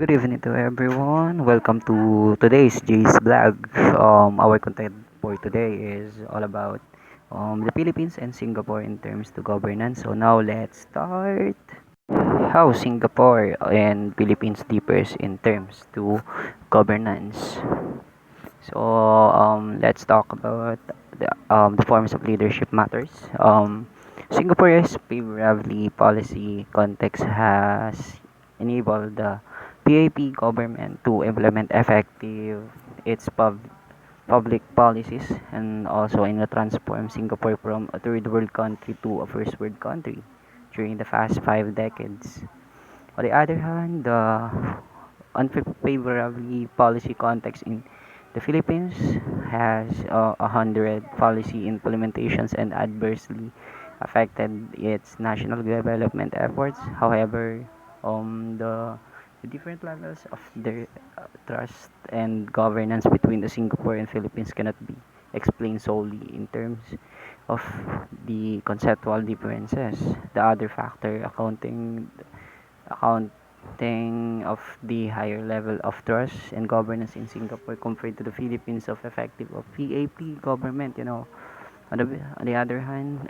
Good evening to everyone. Welcome to today's Jay's blog. Our content for today is all about the Philippines and Singapore in terms to governance. So now let's start. How Singapore and Philippines differs in terms to governance. So let's talk about the forms of leadership matters. Singapore's favorably policy context has enabled the PAP government to implement effective its public policies and also in the transform Singapore from a third world country to a first world country during the past 5 decades. On the other hand, the unfavorably policy context in the Philippines has a hundred policy implementations and adversely affected its national development efforts. However, the different levels of the trust and governance between the Singapore and Philippines cannot be explained solely in terms of the conceptual differences. The other factor accounting of the higher level of trust and governance in Singapore compared to the Philippines of effective of PAP government, on the other hand,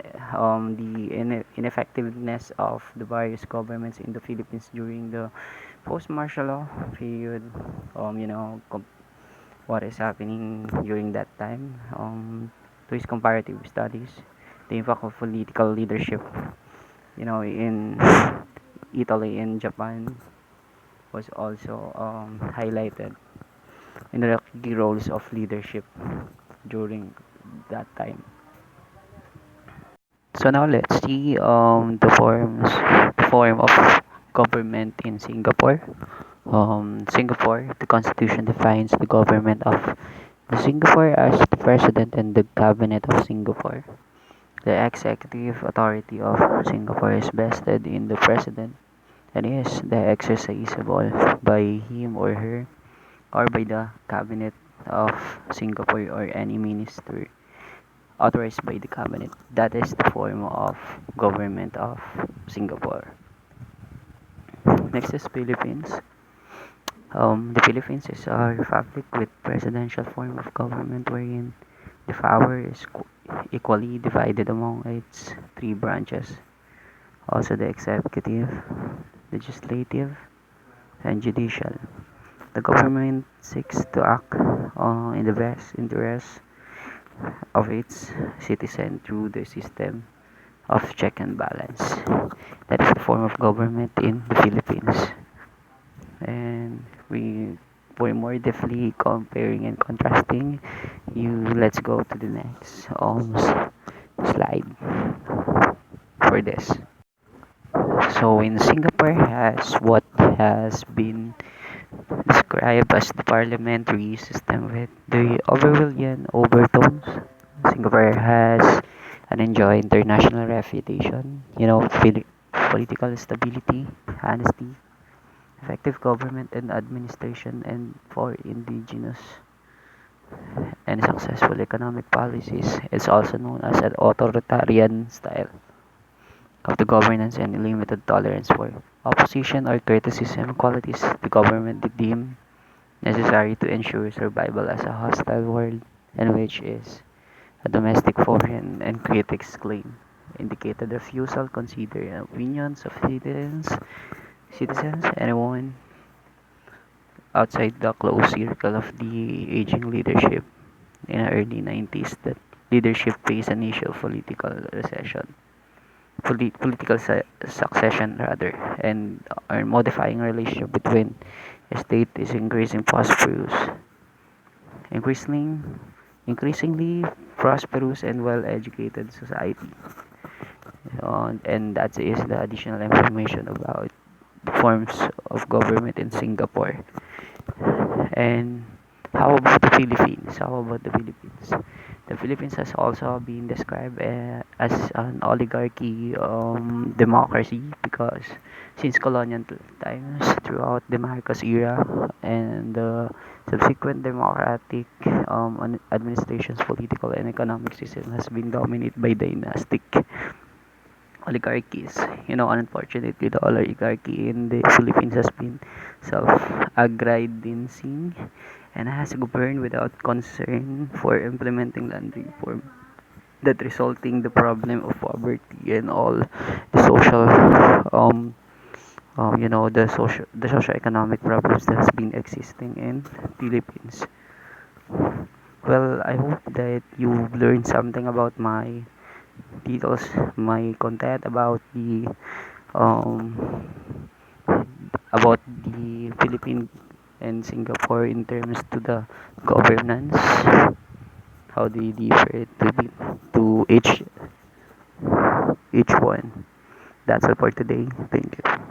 the ineffectiveness of the various governments in the Philippines during the post-martial law period, what is happening during that time, to his comparative studies, the impact of political leadership, in Italy and Japan was also highlighted in the key roles of leadership during that time. So now let's see the form of government in Singapore. Singapore, the constitution defines the government of the Singapore as the president and the cabinet of Singapore. The executive authority of Singapore is vested in the president and is the exercisable by him or her or by the cabinet of Singapore or any minister authorized by the cabinet. That is the form of government of Singapore. Next is Philippines. The Philippines is a republic with presidential form of government wherein the power is equally divided among its three branches. Also the executive, legislative, and judicial. The government seeks to act in the best interest of its citizen through the system of check and balance. That is the form of government in the Philippines. And we for more deeply comparing and contrasting, you let's go to the next slide for this. So in Singapore has what has been described as the parliamentary system with the Orwellian overtones. Singapore has and enjoy international reputation, political stability, honesty, effective government and administration, and for indigenous and successful economic policies. It's also known as an authoritarian style of the governance and limited tolerance for opposition or criticism, qualities the government deem necessary to ensure survival as a hostile world, and which is a domestic foreign and critics claim indicated refusal consider opinions of citizens, anyone outside the close circle of the aging leadership in the early 90s that leadership faced an initial political recession, political succession rather, and are modifying relationship between a state is increasing prosperous, increasingly, increasingly prosperous and well-educated society. And that is the additional information about the forms of government in Singapore. And how about the Philippines? How about the Philippines? The Philippines has also been described as an oligarchy democracy because since colonial times, throughout the Marcos era and the subsequent democratic administration's political and economic system has been dominated by dynastic oligarchies. Unfortunately, the oligarchy in the Philippines has been self-aggrandizing and has governed without concern for implementing land reform that resulting the problem of poverty and all the social the socio-economic problems that has been existing in Philippines. Well, I hope that you've learned something about my details, my content um about the Philippines and Singapore in terms to the governance, how they differ to each one. That's all for today. Thank you.